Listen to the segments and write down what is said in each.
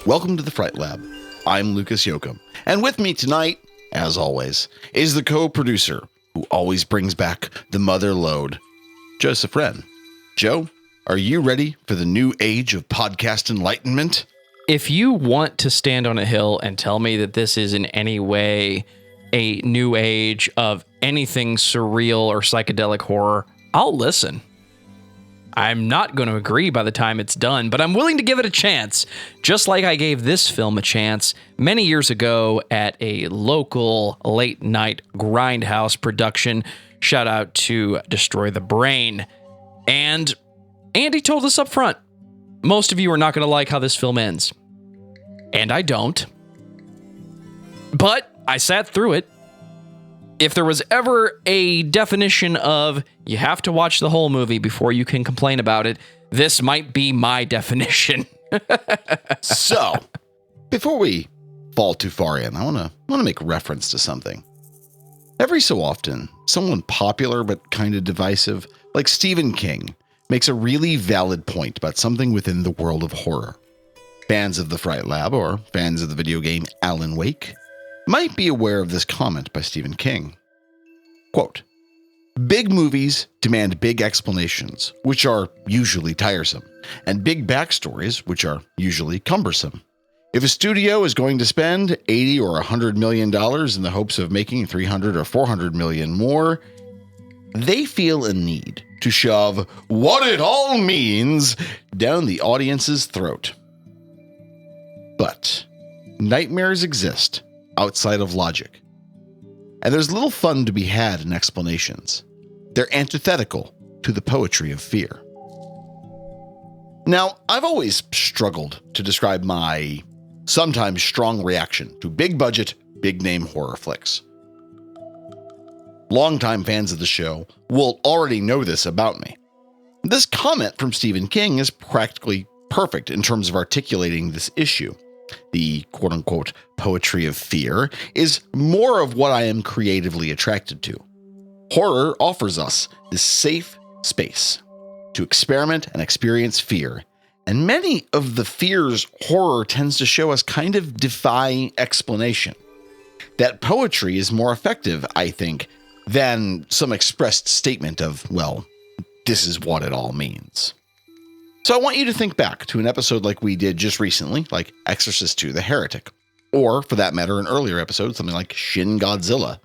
Welcome to the Fright Lab. I'm Lucas Yoakum, and with me tonight, as always, is the co-producer who always brings back the mother load, Joseph Wren. Joe, are you ready for the new age of podcast enlightenment? If you want to stand on a hill and tell me that this is in any way a new age of anything surreal or psychedelic horror, I'll listen. I'm not going to agree by the time it's done, but I'm willing to give it a chance, just like I gave this film a chance many years ago at a local late-night grindhouse production. Shout out to Destroy the Brain. And Andy told us up front, most of you are not going to like how this film ends. And I don't. But I sat through it. If there was ever a definition of you have to watch the whole movie before you can complain about it, this might be my definition. So, before we fall too far in, I want to make reference to something. Every so often, someone popular but kind of divisive, like Stephen King, makes a really valid point about something within the world of horror. Fans of the Fright Lab, or fans of the video game Alan Wake, might be aware of this comment by Stephen King. Quote, "Big movies demand big explanations, which are usually tiresome, and big backstories, which are usually cumbersome. If a studio is going to spend $80 or $100 million in the hopes of making 300 or 400 million more, they feel a need to shove what it all means down the audience's throat. But nightmares exist outside of logic, and there's little fun to be had in explanations. They're antithetical to the poetry of fear." Now, I've always struggled to describe my sometimes strong reaction to big budget, big name horror flicks. Longtime fans of the show will already know this about me. This comment from Stephen King is practically perfect in terms of articulating this issue. The quote-unquote poetry of fear is more of what I am creatively attracted to. Horror offers us this safe space to experiment and experience fear, and many of the fears horror tends to show us kind of defy explanation. That poetry is more effective, I think, than some expressed statement of, well, this is what it all means. So I want you to think back to an episode like we did just recently, like Exorcist II: The Heretic, or for that matter, an earlier episode, something like Shin Godzilla.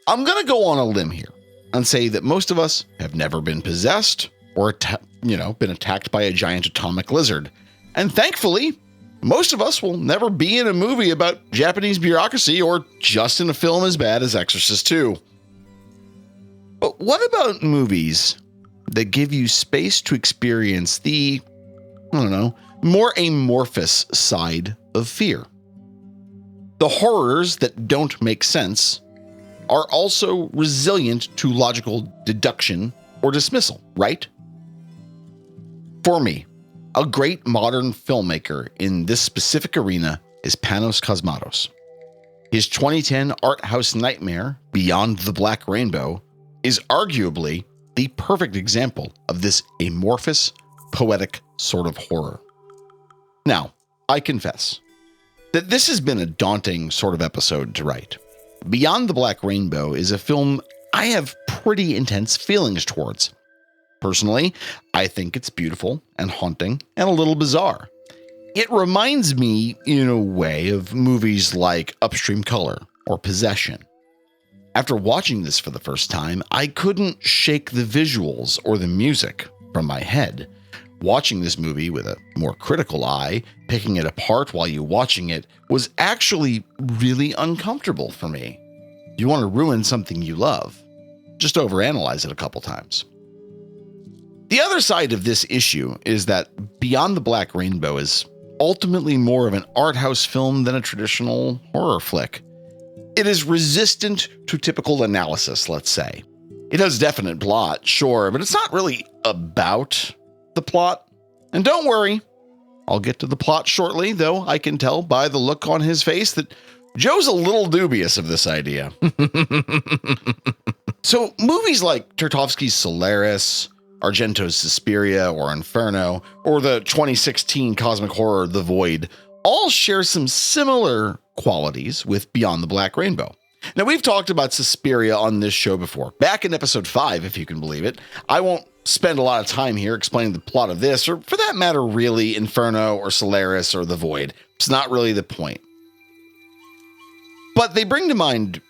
I'm going to go on a limb here and say that most of us have never been possessed or, been attacked by a giant atomic lizard. And thankfully, most of us will never be in a movie about Japanese bureaucracy or just in a film as bad as Exorcist II. But what about movies that give you space to experience the, more amorphous side of fear? The horrors that don't make sense are also resilient to logical deduction or dismissal, right? For me, a great modern filmmaker in this specific arena is Panos Cosmatos. His 2010 art house nightmare, Beyond the Black Rainbow, is arguably the perfect example of this amorphous, poetic sort of horror. Now, I confess that this has been a daunting sort of episode to write. Beyond the Black Rainbow is a film I have pretty intense feelings towards. Personally, I think it's beautiful and haunting and a little bizarre. It reminds me, in a way, of movies like Upstream Color or Possession. After watching this for the first time, I couldn't shake the visuals or the music from my head. Watching this movie with a more critical eye, picking it apart while you're watching it, was actually really uncomfortable for me. You want to ruin something you love, just overanalyze it a couple times. The other side of this issue is that Beyond the Black Rainbow is ultimately more of an art house film than a traditional horror flick. It is resistant to typical analysis, let's say. It has definite plot, sure, but it's not really about the plot. And don't worry, I'll get to the plot shortly, though I can tell by the look on his face that Joe's a little dubious of this idea. So movies like Tarkovsky's Solaris, Argento's Suspiria or Inferno, or the 2016 cosmic horror The Void all share some similar qualities with Beyond the Black Rainbow. Now, we've talked about Suspiria on this show before, back in episode 5, if you can believe it. I won't spend a lot of time here explaining the plot of this, or for that matter, really, Inferno or Solaris or The Void. It's not really the point. But they bring to mind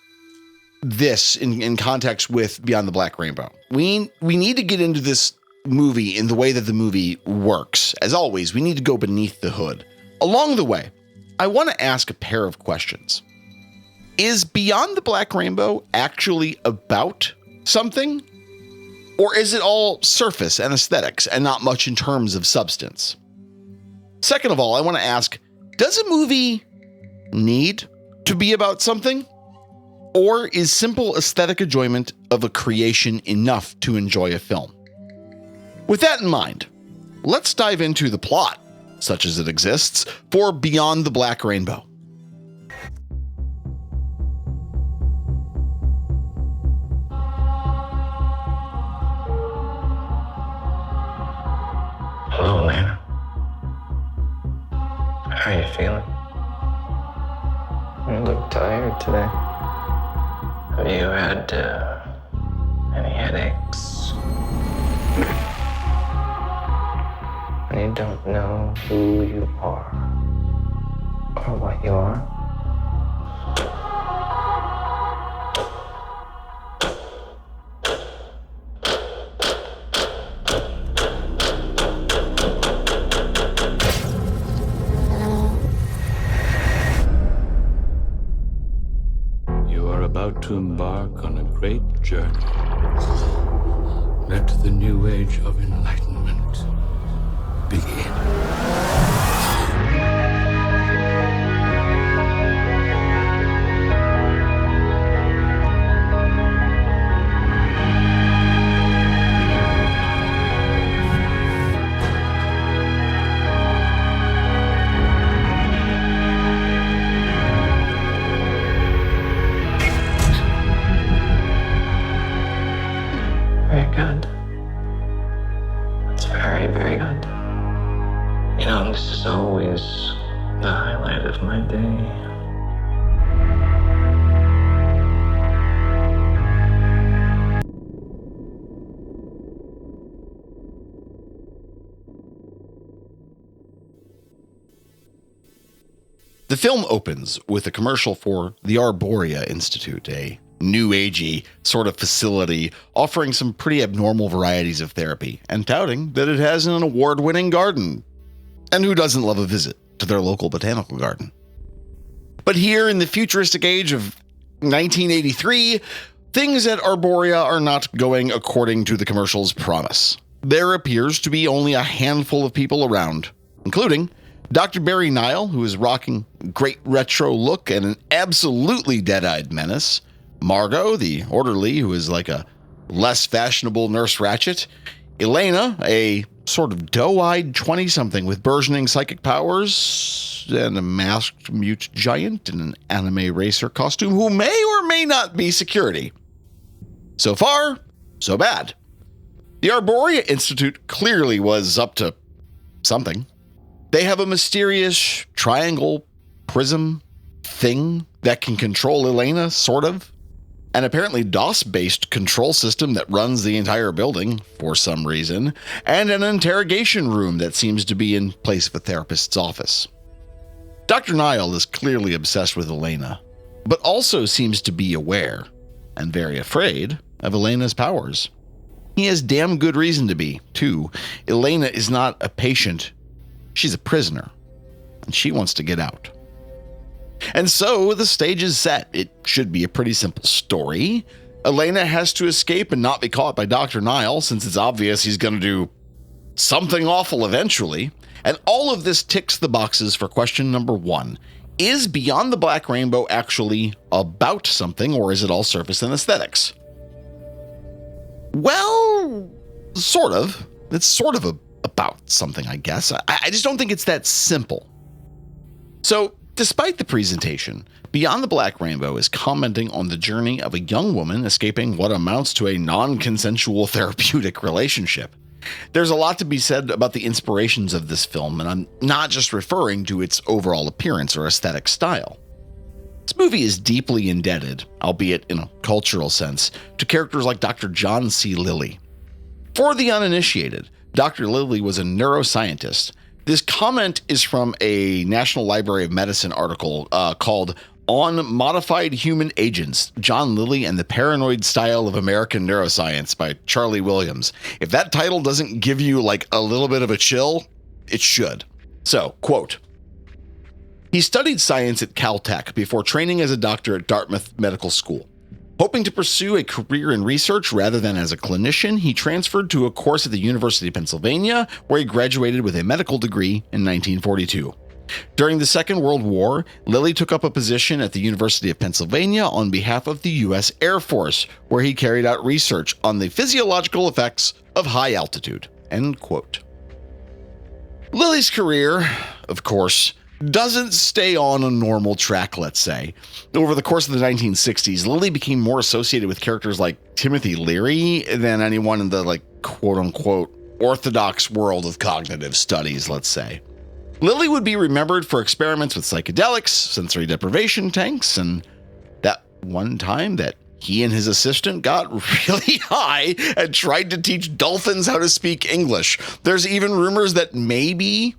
this in context with Beyond the Black Rainbow. We need to get into this movie in the way that the movie works. As always, we need to go beneath the hood. Along the way, I want to ask a pair of questions. Is Beyond the Black Rainbow actually about something? Or is it all surface and aesthetics and not much in terms of substance? Second of all, I want to ask, does a movie need to be about something? Or is simple aesthetic enjoyment of a creation enough to enjoy a film? With that in mind, let's dive into the plot, such as it exists, for Beyond the Black Rainbow. Hello, Lana. How are you feeling? You look tired today. Have you had any headaches? And you don't know who you are or what you are? About to embark on a great journey. Let the new age of enlightenment begin. Very good. That's very, very good. You know, this is always the highlight of my day. The film opens with a commercial for the Arborea Institute, a new agey sort of facility offering some pretty abnormal varieties of therapy and touting that it has an award-winning garden. And who doesn't love a visit to their local botanical garden? But here in the futuristic age of 1983, things at Arborea are not going according to the commercial's promise. There appears to be only a handful of people around, including Dr. Barry Nile, who is rocking a great retro look and an absolutely dead-eyed menace, Margot, the orderly, who is like a less fashionable Nurse Ratched, Elena, a sort of doe-eyed 20-something with burgeoning psychic powers, and a masked mute giant in an anime racer costume who may or may not be security. So far, so bad. The Arborea Institute clearly was up to something. They have a mysterious triangle prism thing that can control Elena, sort of. An apparently DOS-based control system that runs the entire building for some reason, and an interrogation room that seems to be in place of a therapist's office. Dr. Nile is clearly obsessed with Elena, but also seems to be aware, and very afraid, of Elena's powers. He has damn good reason to be, too. Elena is not a patient, she's a prisoner, and she wants to get out. And so the stage is set. It should be a pretty simple story. Elena has to escape and not be caught by Dr. Nile, since it's obvious he's going to do something awful eventually. And all of this ticks the boxes for question number 1. Is Beyond the Black Rainbow actually about something, or is it all surface and aesthetics? Well, sort of. It's sort of about something, I guess. I just don't think it's that simple. So, despite the presentation, Beyond the Black Rainbow is commenting on the journey of a young woman escaping what amounts to a non-consensual therapeutic relationship. There's a lot to be said about the inspirations of this film, and I'm not just referring to its overall appearance or aesthetic style. This movie is deeply indebted, albeit in a cultural sense, to characters like Dr. John C. Lilly. For the uninitiated, Dr. Lilly was a neuroscientist. This comment is from a National Library of Medicine article called On Modified Human Agents, John Lilly and the Paranoid Style of American Neuroscience by Charlie Williams. If that title doesn't give you like a little bit of a chill, it should. So, quote, he studied science at Caltech before training as a doctor at Dartmouth Medical School. Hoping to pursue a career in research rather than as a clinician, he transferred to a course at the University of Pennsylvania, where he graduated with a medical degree in 1942. During the Second World War, Lilly took up a position at the University of Pennsylvania on behalf of the U.S. Air Force, where he carried out research on the physiological effects of high altitude. End quote. Lilly's career, of course, doesn't stay on a normal track, let's say. Over the course of the 1960s, Lilly became more associated with characters like Timothy Leary than anyone in the, like, quote-unquote, orthodox world of cognitive studies, let's say. Lilly would be remembered for experiments with psychedelics, sensory deprivation tanks, and that one time that he and his assistant got really high and tried to teach dolphins how to speak English. There's even rumors that maybe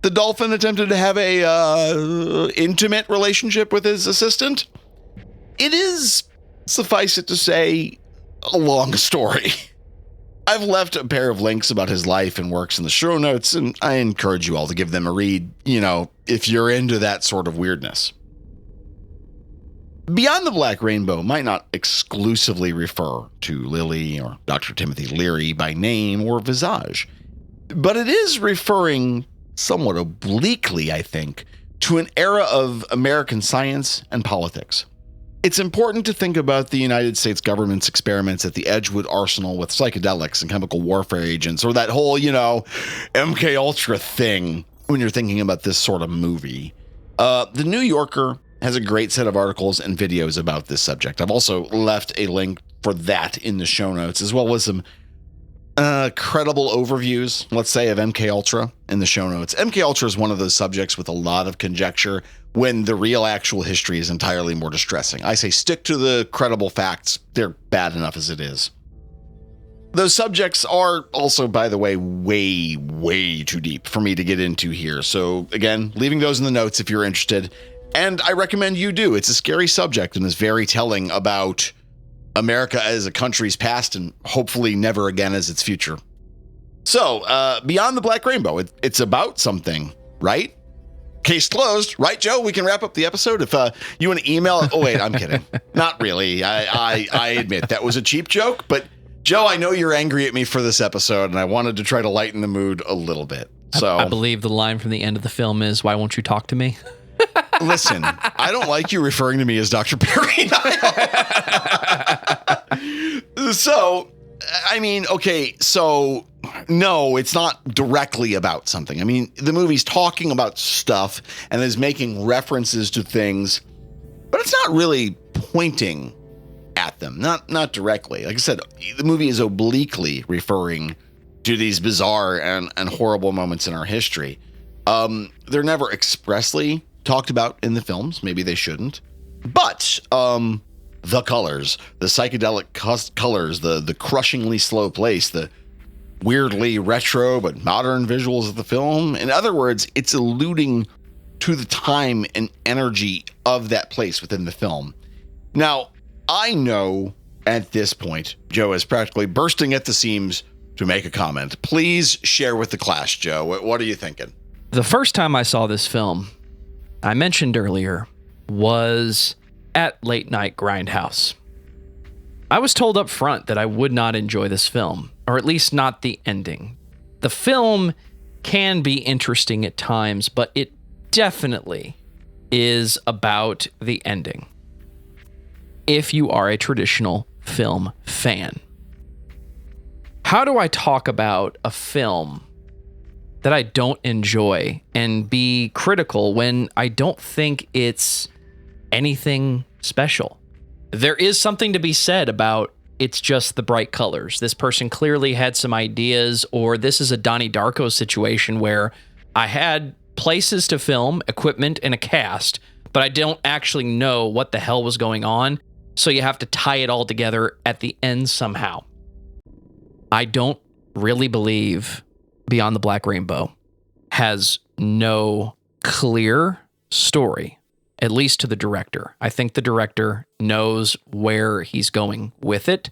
the dolphin attempted to have a intimate relationship with his assistant. It is, suffice it to say, a long story. I've left a pair of links about his life and works in the show notes, and I encourage you all to give them a read, if you're into that sort of weirdness. Beyond the Black Rainbow might not exclusively refer to Lilly or Dr. Timothy Leary by name or visage, but it is referring somewhat obliquely, I think, to an era of American science and politics. It's important to think about the United States government's experiments at the Edgewood Arsenal with psychedelics and chemical warfare agents, or that whole, MK Ultra thing when you're thinking about this sort of movie. The New Yorker has a great set of articles and videos about this subject. I've also left a link for that in the show notes, as well as some credible overviews, let's say, of MK Ultra in the show notes. MK Ultra is one of those subjects with a lot of conjecture when the real actual history is entirely more distressing. I say stick to the credible facts. They're bad enough as it is. Those subjects are also, by the way, way, way too deep for me to get into here. So again, leaving those in the notes if you're interested. And I recommend you do. It's a scary subject and is very telling about America as a country's past and hopefully never again as its future. So, Beyond the Black Rainbow, it's about something, right? Case closed, right, Joe? We can wrap up the episode. If you want to email, oh wait, I'm kidding. Not really. I admit that was a cheap joke, but Joe, I know you're angry at me for this episode, and I wanted to try to lighten the mood a little bit. So I believe the line from the end of the film is, "Why won't you talk to me?" Listen, I don't like you referring to me as Dr. Perry. So, I mean, okay, so no, it's not directly about something. I mean, the movie's talking about stuff and is making references to things, but it's not really pointing at them, not directly. Like I said, the movie is obliquely referring to these bizarre and horrible moments in our history. They're never expressly talked about in the films. Maybe they shouldn't. But the colors, the psychedelic colors, the crushingly slow pace, the weirdly retro but modern visuals of the film. In other words, it's alluding to the time and energy of that place within the film. Now, I know at this point, Joe is practically bursting at the seams to make a comment. Please share with the class, Joe. What are you thinking? The first time I saw this film, I mentioned earlier, was at Late Night Grindhouse. I was told up front that I would not enjoy this film, or at least not the ending. The film can be interesting at times, but it definitely is about the ending. If you are a traditional film fan. How do I talk about a film that I don't enjoy and be critical when I don't think it's anything special? There is something to be said about it's just the bright colors. This person clearly had some ideas, or this is a Donnie Darko situation where I had places to film, equipment, and a cast, but I don't actually know what the hell was going on, so you have to tie it all together at the end somehow. I don't really believe Beyond the Black Rainbow has no clear story, at least to the director. I think the director knows where he's going with it,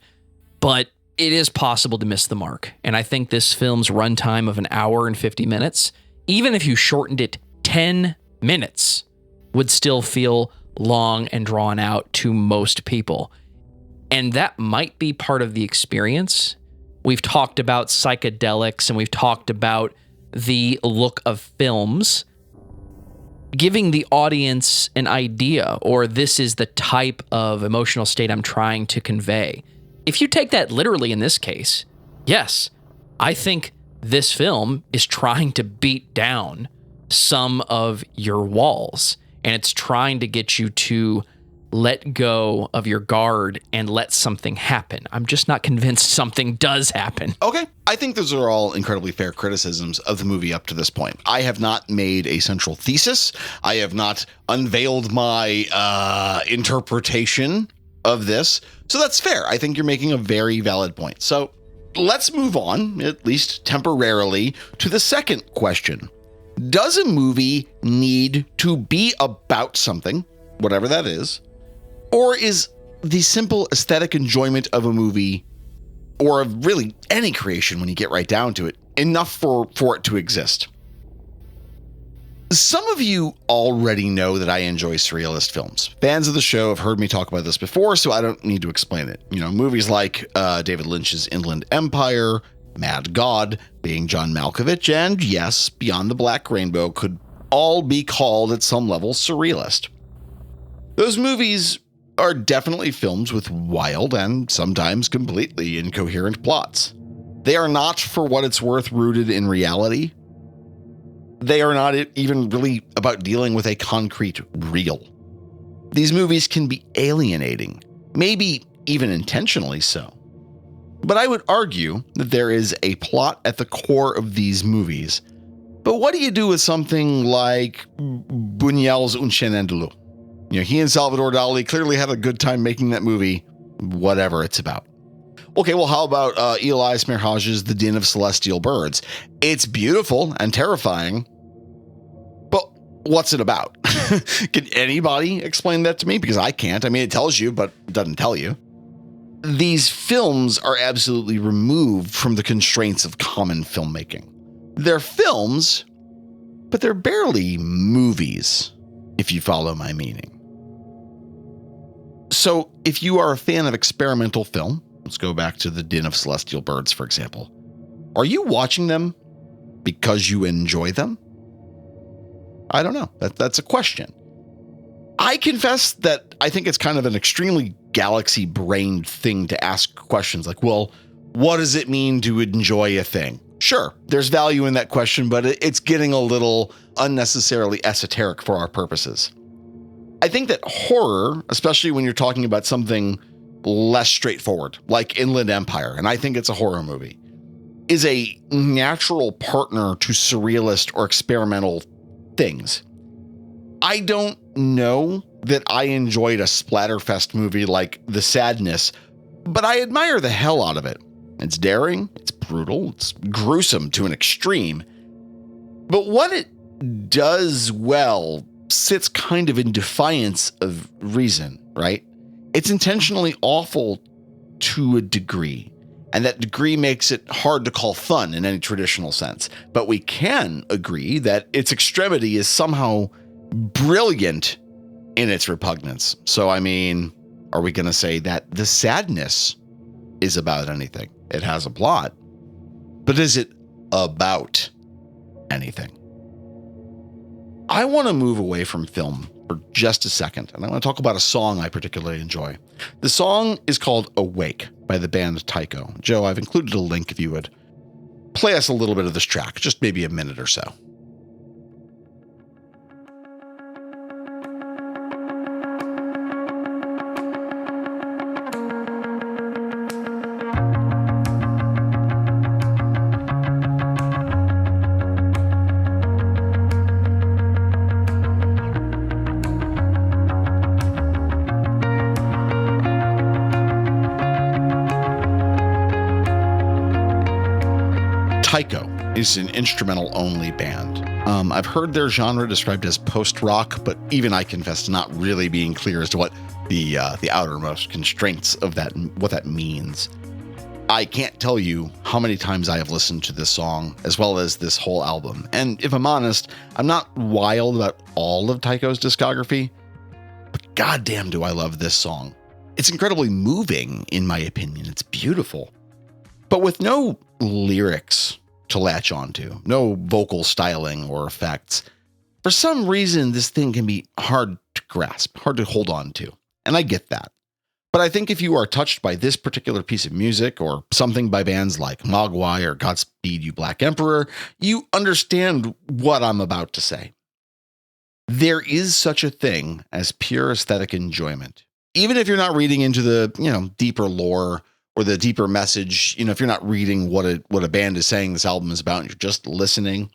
but it is possible to miss the mark. And I think this film's runtime of 1 hour and 50 minutes, even if you shortened it 10 minutes, would still feel long and drawn out to most people. And that might be part of the experience. We've talked about psychedelics and we've talked about the look of films, giving the audience an idea, or this is the type of emotional state I'm trying to convey. If you take that literally in this case, yes, I think this film is trying to beat down some of your walls, and it's trying to get you to let go of your guard and let something happen. I'm just not convinced something does happen. Okay. I think those are all incredibly fair criticisms of the movie up to this point. I have not made a central thesis. I have not unveiled my interpretation of this. So that's fair. I think you're making a very valid point. So let's move on, at least temporarily, to the second question. Does a movie need to be about something, whatever that is? Or is the simple aesthetic enjoyment of a movie, or of really any creation when you get right down to it, enough for it to exist? Some of you already know that I enjoy surrealist films. Fans of the show have heard me talk about this before, so I don't need to explain it. You know, movies like David Lynch's Inland Empire, Mad God, being John Malkovich, and yes, Beyond the Black Rainbow could all be called at some level surrealist. Those movies are definitely films with wild and sometimes completely incoherent plots. They are not, for what it's worth, rooted in reality. They are not even really about dealing with a concrete real. These movies can be alienating, maybe even intentionally so. But I would argue that there is a plot at the core of these movies. But what do you do with something like Buñuel's Un Chien Andalou? You know, he and Salvador Dali clearly had a good time making that movie, whatever it's about. Okay, well, how about Elias Merhage's The Din of Celestial Birds? It's beautiful and terrifying, but what's it about? Can anybody explain that to me? Because I can't. I mean, it tells you, but it doesn't tell you. These films are absolutely removed from the constraints of common filmmaking. They're films, but they're barely movies, if you follow my meaning. So if you are a fan of experimental film, let's go back to The Din of Celestial Birds, for example. Are you watching them because you enjoy them? I don't know. That's a question. I confess that I think it's kind of an extremely galaxy-brained thing to ask questions like, well, what does it mean to enjoy a thing? Sure, there's value in that question, but it's getting a little unnecessarily esoteric for our purposes. I think that horror, especially when you're talking about something less straightforward, like Inland Empire, and I think it's a horror movie, is a natural partner to surrealist or experimental things. I don't know that I enjoyed a splatterfest movie like The Sadness, but I admire the hell out of it. It's daring, it's brutal, it's gruesome to an extreme. But what it does well sits kind of in defiance of reason, right? It's intentionally awful to a degree, and that degree makes it hard to call fun in any traditional sense. But we can agree that its extremity is somehow brilliant in its repugnance. So, I mean, are we going to say that The Sadness is about anything? It has a plot, but is it about anything? I want to move away from film for just a second, and I want to talk about a song I particularly enjoy. The song is called Awake by the band Tycho. Joe, I've included a link if you would play us a little bit of this track, just maybe a minute or so. Tycho is an instrumental-only band. I've heard their genre described as post-rock, but even I confess to not really being clear as to what the outermost constraints of that, what that means. I can't tell you how many times I have listened to this song, as well as this whole album. And if I'm honest, I'm not wild about all of Tycho's discography, but goddamn do I love this song. It's incredibly moving, in my opinion. It's beautiful. But with no lyrics to latch onto, no vocal styling or effects, for some reason, this thing can be hard to grasp, hard to hold on to. And I get that. But I think if you are touched by this particular piece of music or something by bands like Mogwai or Godspeed You Black Emperor, you understand what I'm about to say. There is such a thing as pure aesthetic enjoyment. Even if you're not reading into the, deeper lore or the deeper message, if you're not reading what a band is saying this album is about and you're just listening,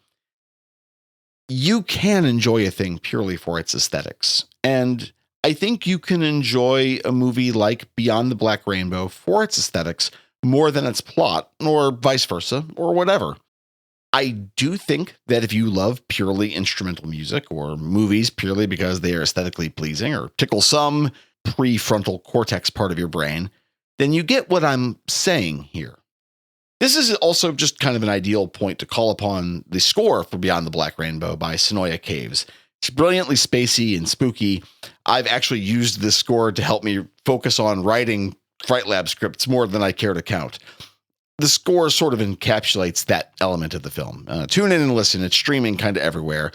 you can enjoy a thing purely for its aesthetics. And I think you can enjoy a movie like Beyond the Black Rainbow for its aesthetics more than its plot, or vice versa, or whatever. I do think that if you love purely instrumental music or movies purely because they are aesthetically pleasing or tickle some prefrontal cortex part of your brain, then you get what I'm saying here. This is also just kind of an ideal point to call upon the score for Beyond the Black Rainbow by Sonoya Caves. It's brilliantly spacey and spooky. I've actually used this score to help me focus on writing Fright Lab scripts more than I care to count. The score sort of encapsulates that element of the film. Tune in and listen. It's streaming kind of everywhere.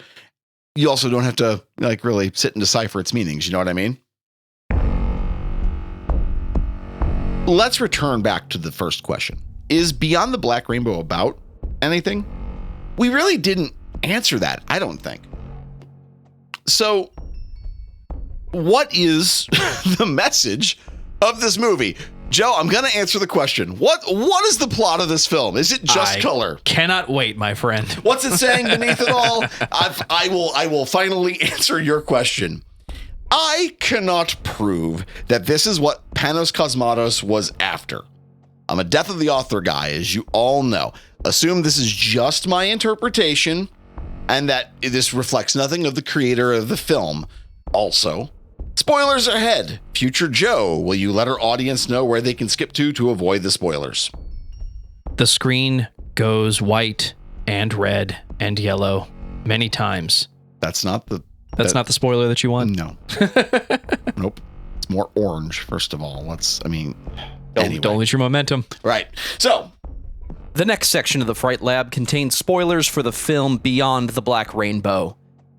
You also don't have to really sit and decipher its meanings. You know what I mean? Let's return back to the first question. Is Beyond the Black Rainbow about anything? We really didn't answer that, I don't think. So, what is the message of this movie? Joe, I'm going to answer the question. What is the plot of this film? Is it just color? Cannot wait, my friend. What's it saying beneath it all? I will finally answer your question. I cannot prove that this is what Panos Cosmatos was after. I'm a death of the author guy, as you all know. Assume this is just my interpretation and that this reflects nothing of the creator of the film. Also, spoilers ahead. Future Joe, will you let our audience know where they can skip to avoid the spoilers? The screen goes white and red and yellow many times. That's not the spoiler that you want? No. Nope. It's more orange, first of all. Don't lose your momentum. Right. So, the next section of the Fright Lab contains spoilers for the film Beyond the Black Rainbow.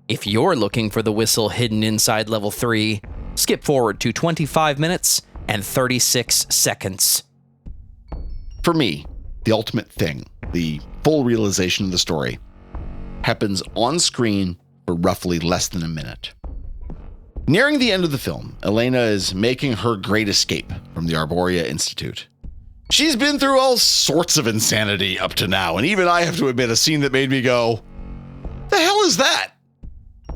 If you're looking for the whistle hidden inside level 3, skip forward to 25 minutes and 36 seconds. For me, the ultimate thing, the full realization of the story, happens on screen for roughly less than a minute. Nearing the end of the film, Elena is making her great escape from the Arborea Institute. She's been through all sorts of insanity up to now, and even I have to admit a scene that made me go, the hell is that?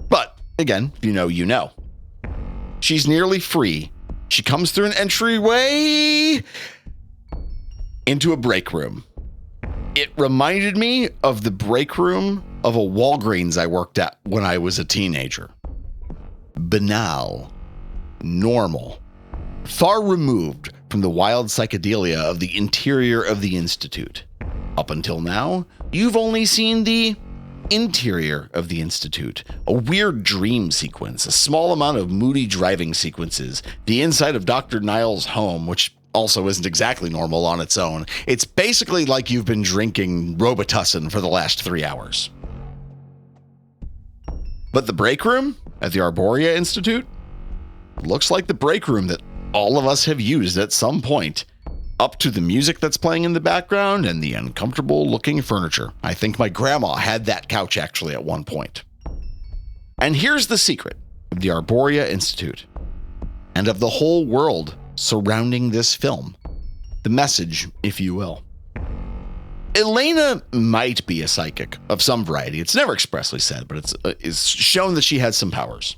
But, again, if you know, you know. She's nearly free. She comes through an entryway into a break room. It reminded me of the break room of a Walgreens I worked at when I was a teenager. Banal, normal, far removed from the wild psychedelia of the interior of the Institute. Up until now, you've only seen the interior of the Institute, a weird dream sequence, a small amount of moody driving sequences, the inside of Dr. Niles' home, which also isn't exactly normal on its own. It's basically like you've been drinking Robitussin for the last 3 hours. But the break room at the Arborea Institute looks like the break room that all of us have used at some point, up to the music that's playing in the background and the uncomfortable looking furniture. I think my grandma had that couch actually at one point. And here's the secret of the Arborea Institute and of the whole world surrounding this film. The message, if you will. Elena might be a psychic of some variety. It's never expressly said, but it's shown that she has some powers.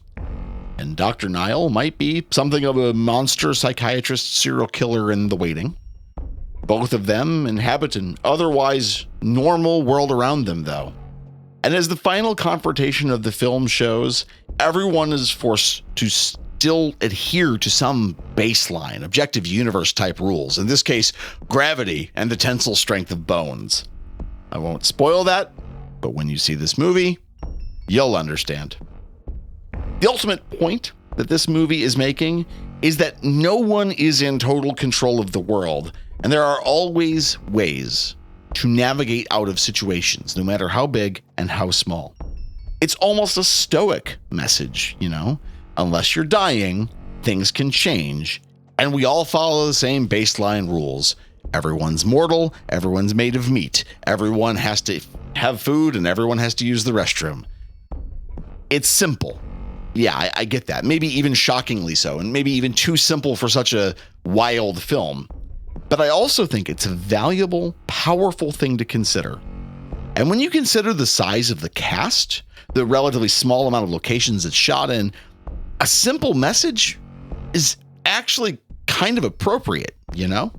And Dr. Nile might be something of a monster psychiatrist serial killer in the waiting. Both of them inhabit an otherwise normal world around them, though. And as the final confrontation of the film shows, everyone is forced to still adhere to some baseline, objective universe type rules. In this case, gravity and the tensile strength of bones. I won't spoil that, but when you see this movie, you'll understand. The ultimate point that this movie is making is that no one is in total control of the world, and there are always ways to navigate out of situations, no matter how big and how small. It's almost a stoic message, you know? Unless you're dying, things can change, and we all follow the same baseline rules. Everyone's mortal, everyone's made of meat, everyone has to have food, and everyone has to use the restroom. It's simple. Yeah, I get that. Maybe even shockingly so, and maybe even too simple for such a wild film. But I also think it's a valuable, powerful thing to consider. And when you consider the size of the cast, the relatively small amount of locations it's shot in, a simple message is actually kind of appropriate, you know?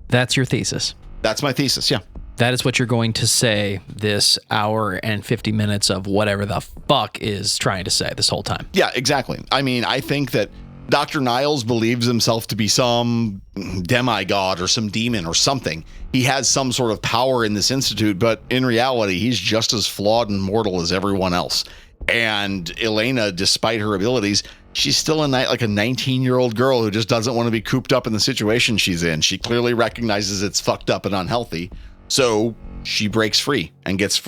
That's your thesis. That's my thesis, yeah. That is what you're going to say this hour and 50 minutes of whatever the fuck is trying to say this whole time. Yeah, exactly. I mean, I think that Dr. Niles believes himself to be some demigod or some demon or something. He has some sort of power in this institute, but in reality, he's just as flawed and mortal as everyone else. And Elena, despite her abilities, she's still like a 19-year-old girl who just doesn't want to be cooped up in the situation she's in. She clearly recognizes it's fucked up and unhealthy. So she breaks free and gets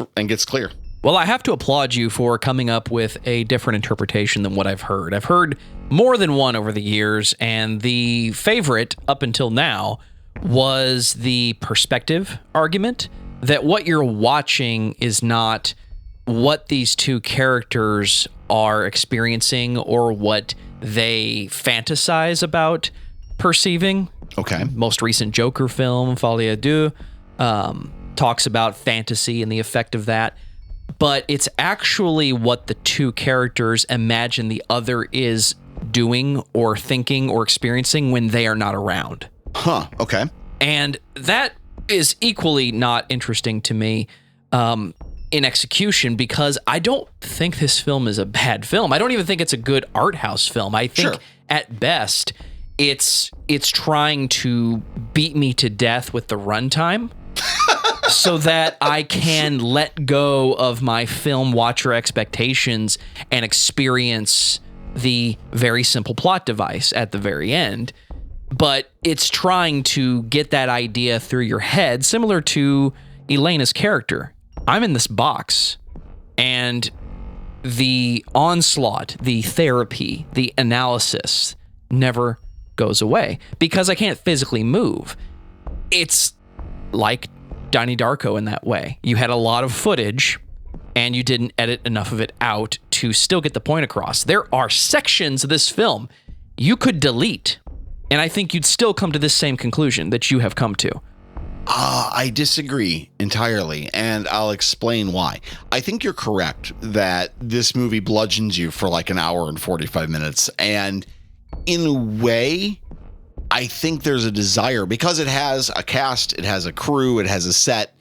clear. Well, I have to applaud you for coming up with a different interpretation than what I've heard. I've heard more than one over the years, and the favorite up until now was the perspective argument that what you're watching is not what these two characters are experiencing or what they fantasize about perceiving. Okay. Most recent Joker film, Folie à Deux, talks about fantasy and the effect of that. But it's actually what the two characters imagine the other is doing or thinking or experiencing when they are not around. Huh, okay. And that is equally not interesting to me in execution, because I don't think this film is a bad film. I don't even think it's a good art house film. I think at best it's trying to beat me to death with the runtime so that I can let go of my film watcher expectations and experience the very simple plot device at the very end. But it's trying to get that idea through your head, similar to Elena's character. I'm in this box, and the onslaught, the therapy, the analysis never goes away because I can't physically move. It's like Donnie Darko in that way. You had a lot of footage and you didn't edit enough of it out to still get the point across. There are sections of this film you could delete, and I think you'd still come to this same conclusion that you have come to. I disagree entirely, and I'll explain why. I think you're correct that this movie bludgeons you for like an hour and 45 minutes, and in a way, I think there's a desire, because it has a cast, it has a crew, it has a set.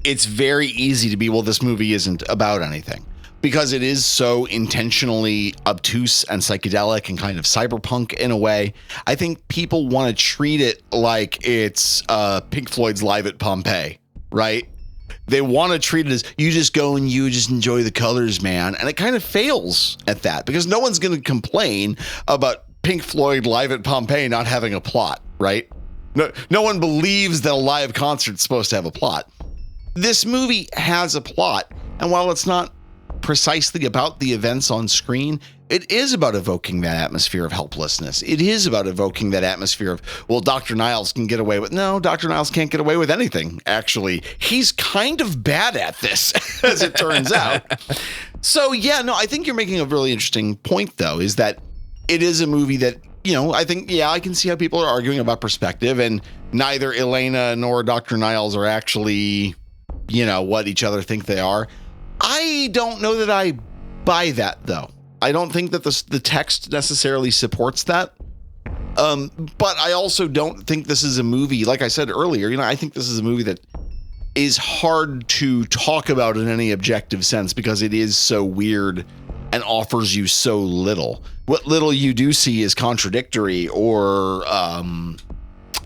It's very easy to be, well, this movie isn't about anything, because it is so intentionally obtuse and psychedelic and kind of cyberpunk in a way. I think people want to treat it like it's Pink Floyd's Live at Pompeii, right? They want to treat it as you just go and you just enjoy the colors, man. And it kind of fails at that, because no one's going to complain about Pink Floyd Live at Pompeii not having a plot, right? No one believes that a live concert's supposed to have a plot. This movie has a plot, and while it's not precisely about the events on screen, it is about evoking that atmosphere of helplessness. It is about evoking that atmosphere of, well, Dr. Niles can get away with... No, Dr. Niles can't get away with anything, actually. He's kind of bad at this, as it turns out. So, yeah, no, I think you're making a really interesting point, though, is that it is a movie that, you know, I think, yeah, I can see how people are arguing about perspective, and neither Elena nor Dr. Niles are actually, you know, what each other think they are. I don't know that I buy that, though. I don't think that the text necessarily supports that. But I also don't think this is a movie, like I said earlier, I think this is a movie that is hard to talk about in any objective sense because it is so weird and offers you so little. What little you do see is contradictory or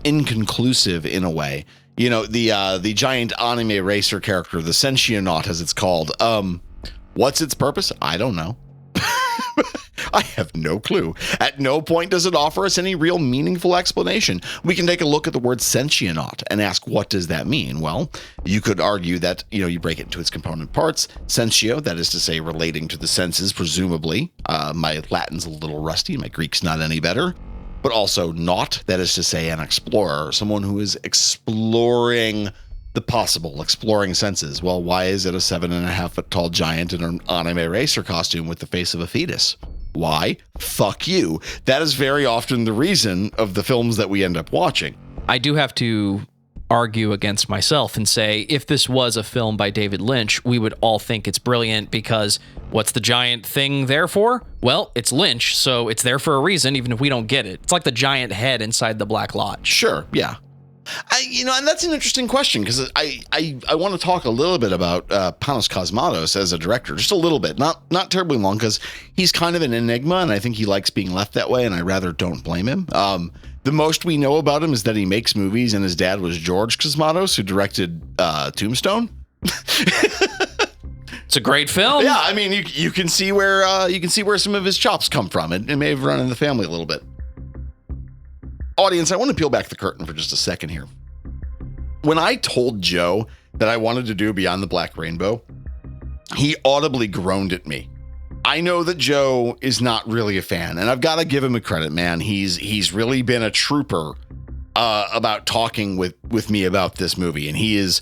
inconclusive in a way. The giant anime racer character, the Sentient, as it's called. What's its purpose? I don't know. I have no clue. At no point does it offer us any real meaningful explanation. We can take a look at the word sentient and ask, what does that mean? Well, you could argue that, you break it into its component parts. Sentio, that is to say, relating to the senses, presumably. My Latin's a little rusty. My Greek's not any better. But also not, that is to say, an explorer, someone who is exploring the possible, exploring senses. Well, why is it a 7.5 foot tall giant in an anime racer costume with the face of a fetus? Why? Fuck you. That is very often the reason of the films that we end up watching. I do have to argue against myself and say, if this was a film by David Lynch, we would all think it's brilliant because what's the giant thing there for? Well, it's Lynch, so it's there for a reason, even if we don't get it. It's like the giant head inside the Black Lodge. Sure, yeah. And that's an interesting question because I want to talk a little bit about Panos Cosmatos as a director, just a little bit, not terribly long, because he's kind of an enigma, and I think he likes being left that way, and I rather don't blame him. The most we know about him is that he makes movies, and his dad was George Cosmatos, who directed Tombstone. It's a great film. Yeah, I mean, you can see where some of his chops come from. It may have run in the family a little bit. Audience, I want to peel back the curtain for just a second here. When I told Joe that I wanted to do Beyond the Black Rainbow, he audibly groaned at me. I know that Joe is not really a fan, and I've got to give him a credit, man. He's really been a trooper about talking with me about this movie, and he is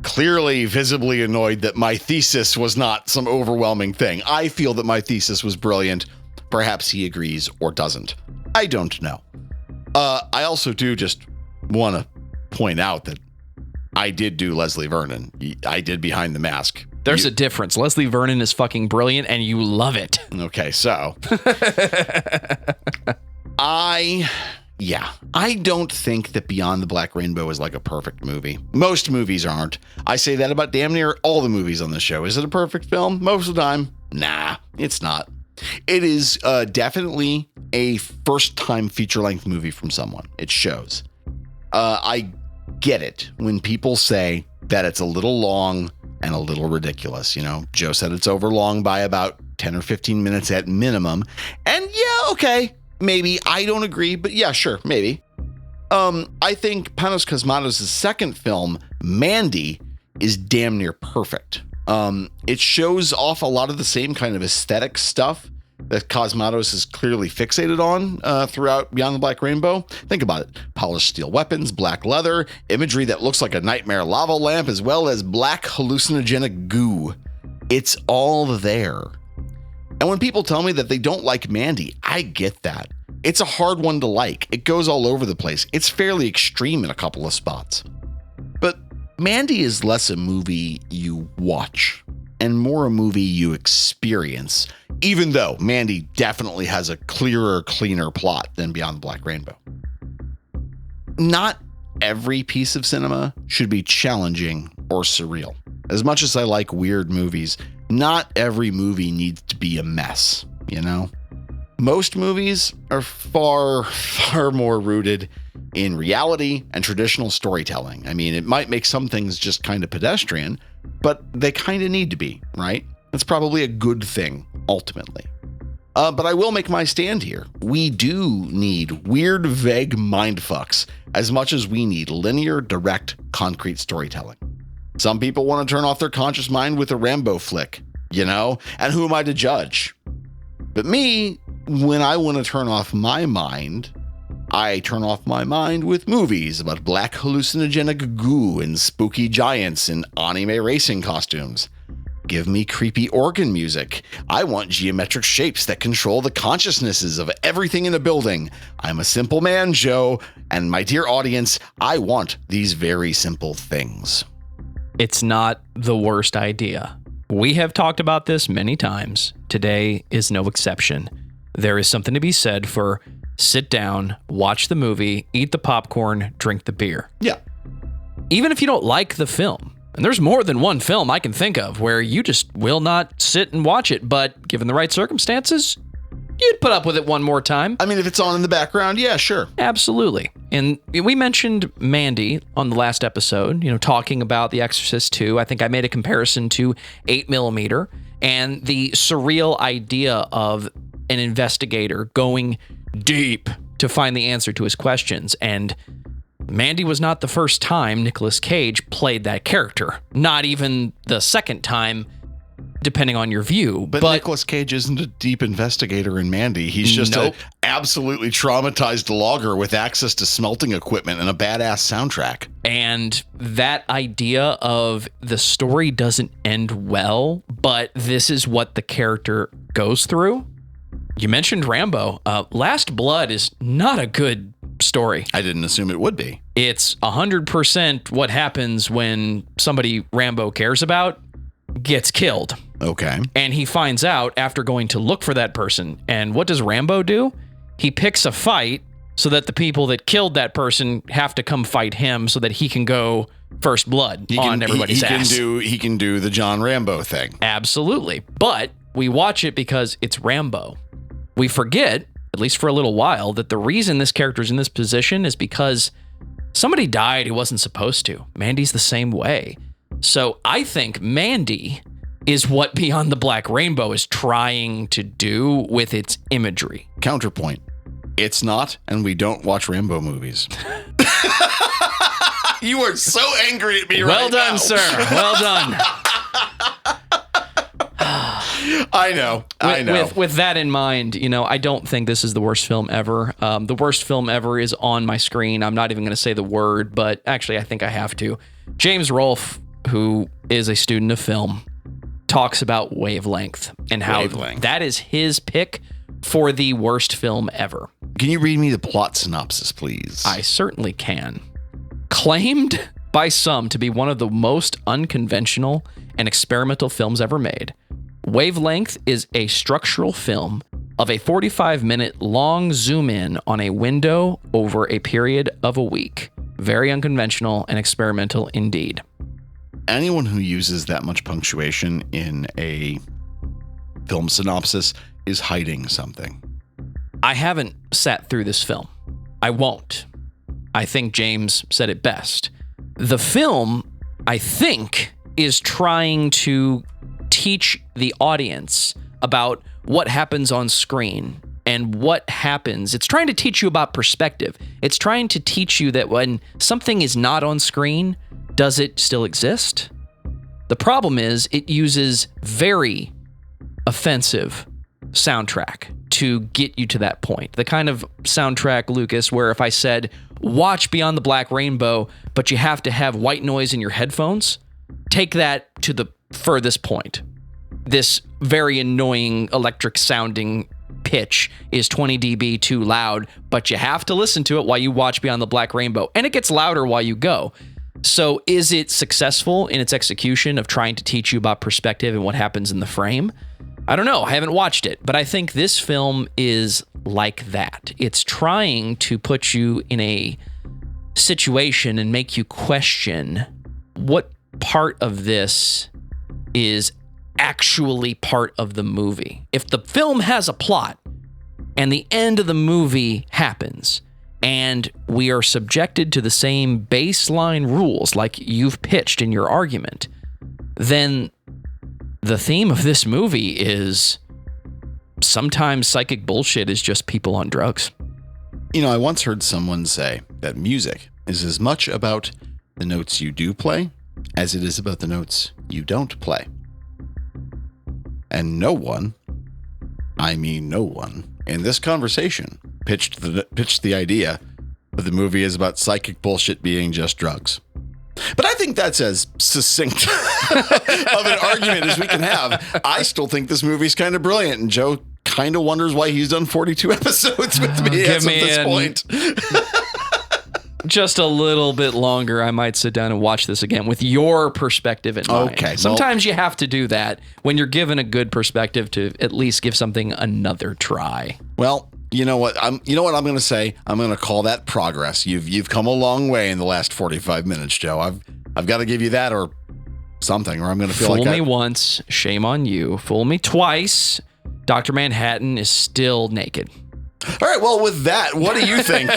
clearly visibly annoyed that my thesis was not some overwhelming thing. I feel that my thesis was brilliant. Perhaps he agrees or doesn't. I don't know. I also do just want to point out that I did do Leslie Vernon. I did Behind the Mask. There's a difference. Leslie Vernon is fucking brilliant and you love it. Okay, so I don't think that Beyond the Black Rainbow is like a perfect movie. Most movies aren't. I say that about damn near all the movies on the show. Is it a perfect film? Most of the time, nah, it's not. It is definitely a first-time feature-length movie from someone. It shows. I get it when people say that it's a little long and a little ridiculous. Joe said it's overlong by about 10 or 15 minutes at minimum. And yeah, okay, maybe. I don't agree, but yeah, sure, maybe. I think Panos Cosmatos' second film, Mandy, is damn near perfect. It shows off a lot of the same kind of aesthetic stuff that Cosmatos is clearly fixated on throughout Beyond the Black Rainbow. Think about it. Polished steel weapons, black leather, imagery that looks like a nightmare lava lamp, as well as black hallucinogenic goo. It's all there. And when people tell me that they don't like Mandy, I get that. It's a hard one to like. It goes all over the place. It's fairly extreme in a couple of spots. But Mandy is less a movie you watch and more a movie you experience, even though Mandy definitely has a clearer, cleaner plot than Beyond the Black Rainbow. Not every piece of cinema should be challenging or surreal. As much as I like weird movies, not every movie needs to be a mess, Most movies are far, far more rooted in reality and traditional storytelling. I mean, it might make some things just kind of pedestrian, but they kind of need to be, right? That's probably a good thing, ultimately. But I will make my stand here. We do need weird, vague mindfucks as much as we need linear, direct, concrete storytelling. Some people want to turn off their conscious mind with a Rambo flick, and who am I to judge? But me, when I want to turn off my mind, I turn off my mind with movies about black hallucinogenic goo and spooky giants in anime racing costumes. Give me creepy organ music. I want geometric shapes that control the consciousnesses of everything in a building. I'm a simple man, Joe, and my dear audience, I want these very simple things. It's not the worst idea. We have talked about this many times. Today is no exception. There is something to be said for sit down, watch the movie, eat the popcorn, drink the beer. Yeah. Even if you don't like the film, and there's more than one film I can think of where you just will not sit and watch it, but given the right circumstances, you'd put up with it one more time. I mean, if it's on in the background, yeah, sure. Absolutely. And we mentioned Mandy on the last episode, talking about The Exorcist 2. I think I made a comparison to 8mm and the surreal idea of an investigator going deep to find the answer to his questions. And Mandy was not the first time Nicolas Cage played that character. Not even the second time, depending on your view. But Nicolas Cage isn't a deep investigator in Mandy. He's just an absolutely traumatized logger with access to smelting equipment and a badass soundtrack. And that idea of the story doesn't end well, but this is what the character goes through. You mentioned Rambo. Last Blood is not a good story. I didn't assume it would be. It's 100% what happens when somebody Rambo cares about gets killed. Okay. And he finds out after going to look for that person. And what does Rambo do? He picks a fight so that the people that killed that person have to come fight him so that he can go first blood on everybody's ass. He can do the John Rambo thing. Absolutely. But we watch it because it's Rambo. We forget, at least for a little while, that the reason this character's in this position is because somebody died who wasn't supposed to. Mandy's the same way. So I think Mandy is what Beyond the Black Rainbow is trying to do with its imagery. Counterpoint. It's not, and we don't watch Rambo movies. You are so angry at me right now. Well done, sir. Well done. I know. With that in mind, I don't think this is the worst film ever. The worst film ever is on my screen. I'm not even going to say the word, but actually I think I have to. James Rolfe, who is a student of film, talks about Wavelength and how that is his pick for the worst film ever. Can you read me the plot synopsis, please? I certainly can. Claimed by some to be one of the most unconventional and experimental films ever made, Wavelength is a structural film of a 45-minute long zoom in on a window over a period of a week. Very unconventional and experimental indeed. Anyone who uses that much punctuation in a film synopsis is hiding something. I haven't sat through this film. I won't. I think James said it best. The film, I think, is trying to teach the audience about what happens on screen and what happens. It's trying to teach you about perspective. It's trying to teach you that when something is not on screen, does it still exist? The problem is it uses very offensive soundtrack to get you to that point. The kind of soundtrack, Lucas, where if I said, watch Beyond the Black Rainbow, but you have to have white noise in your headphones, take that to the furthest point. This very annoying electric sounding pitch is 20 dB too loud, but you have to listen to it while you watch Beyond the Black Rainbow, and it gets louder while you go. So is it successful in its execution of trying to teach you about perspective and what happens in the frame? I don't know. I haven't watched it, but I think this film is like that. It's trying to put you in a situation and make you question what part of this is actually part of the movie. If the film has a plot and the end of the movie happens and we are subjected to the same baseline rules like you've pitched in your argument, then the theme of this movie is sometimes psychic bullshit is just people on drugs. I once heard someone say that music is as much about the notes you do play as it is about the notes you don't play. And no one, I mean no one, in this conversation pitched the idea that the movie is about psychic bullshit being just drugs. But I think that's as succinct of an argument as we can have. I still think this movie's kind of brilliant, and Joe kind of wonders why he's done 42 episodes with me as of this point. Just a little bit longer, I might sit down and watch this again with your perspective in mind. Okay. Sometimes you have to do that when you're given a good perspective to at least give something another try. Well, You know what I'm going to say? I'm going to call that progress. You've come a long way in the last 45 minutes, Joe. I've got to give you that or something, or I'm going to feel Fool me once, shame on you. Fool me twice, Dr. Manhattan is still naked. All right, well, with that, what do you think,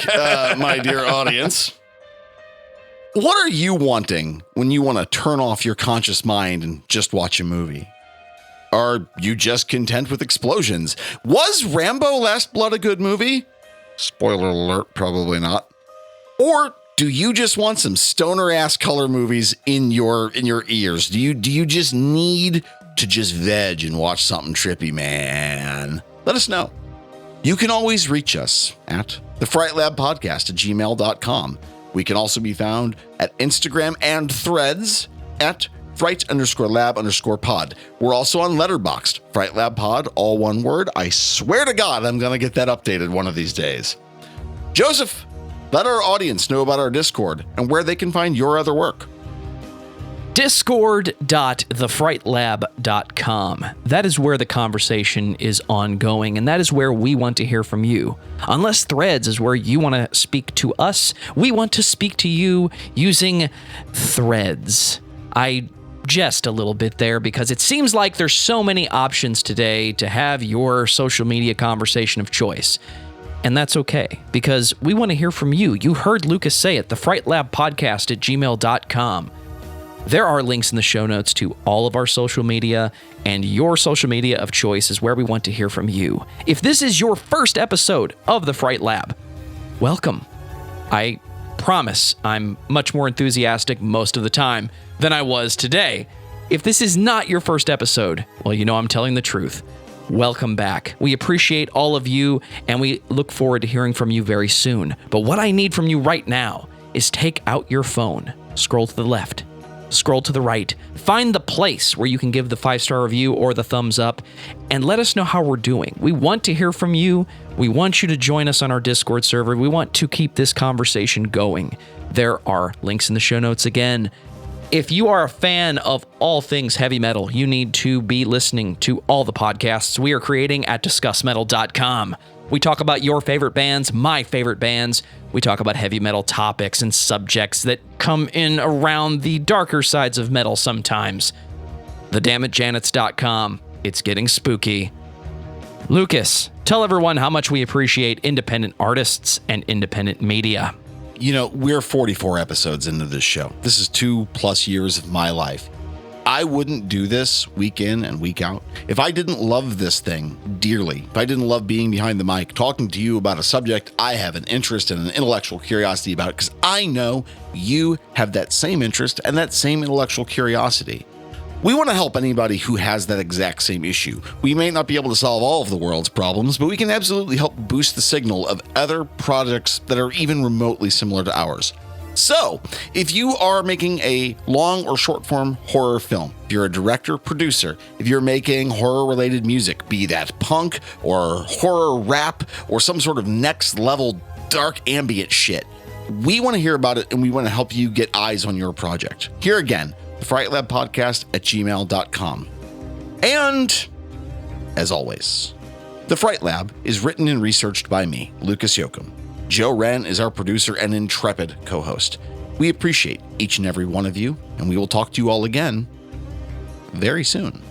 my dear audience? What are you wanting when you want to turn off your conscious mind and just watch a movie? Are you just content with explosions? Was Rambo Last Blood a good movie? Spoiler alert, probably not. Or do you just want some stoner-ass color movies in your ears? Do you just need to just veg and watch something trippy, man? Let us know. You can always reach us at thefrightlabpodcast@gmail.com. We can also be found at Instagram and Threads at fright_lab_pod. We're also on Letterboxd, Fright Lab Pod, all one word. I swear to God, I'm going to get that updated one of these days. Joseph, let our audience know about our Discord and where they can find your other work. Discord.thefrightlab.com. That is where the conversation is ongoing, and that is where we want to hear from you. Unless Threads is where you want to speak to us, we want to speak to you using Threads. I jest a little bit there because it seems like there's so many options today to have your social media conversation of choice. And that's okay, because we want to hear from you. You heard Lucas say it, thefrightlabpodcast@gmail.com. There are links in the show notes to all of our social media, and your social media of choice is where we want to hear from you. If this is your first episode of The Fright Lab, welcome. I promise I'm much more enthusiastic most of the time than I was today. If this is not your first episode, well, you know I'm telling the truth. Welcome back. We appreciate all of you, and we look forward to hearing from you very soon. But what I need from you right now is take out your phone, scroll to the left, scroll to the right, find the place where you can give the 5-star review or the thumbs up, and let us know how we're doing. We want to hear from you. We want you to join us on our Discord server. We want to keep this conversation going. There are links in the show notes again. If you are a fan of all things heavy metal, you need to be listening to all the podcasts we are creating at discussmetal.com. We talk about your favorite bands, my favorite bands. We talk about heavy metal topics and subjects that come in around the darker sides of metal sometimes. TheDamnitJanets.com. It's getting spooky. Lucas, tell everyone how much we appreciate independent artists and independent media. You know, we're 44 episodes into this show. This is 2+ years of my life. I wouldn't do this week in and week out if I didn't love this thing dearly. If I didn't love being behind the mic, talking to you about a subject I have an interest and an intellectual curiosity about, because I know you have that same interest and that same intellectual curiosity. We want to help anybody who has that exact same issue. We may not be able to solve all of the world's problems, but we can absolutely help boost the signal of other projects that are even remotely similar to ours. So, if you are making a long or short form horror film, if you're a director, producer, if you're making horror related music, be that punk or horror rap or some sort of next level dark ambient shit, we want to hear about it and we want to help you get eyes on your project. Here again, the Fright Lab Podcast @gmail.com. And as always, The Fright Lab is written and researched by me, Lucas Yoakum. Joe Wren is our producer and intrepid co-host. We appreciate each and every one of you, and we will talk to you all again very soon.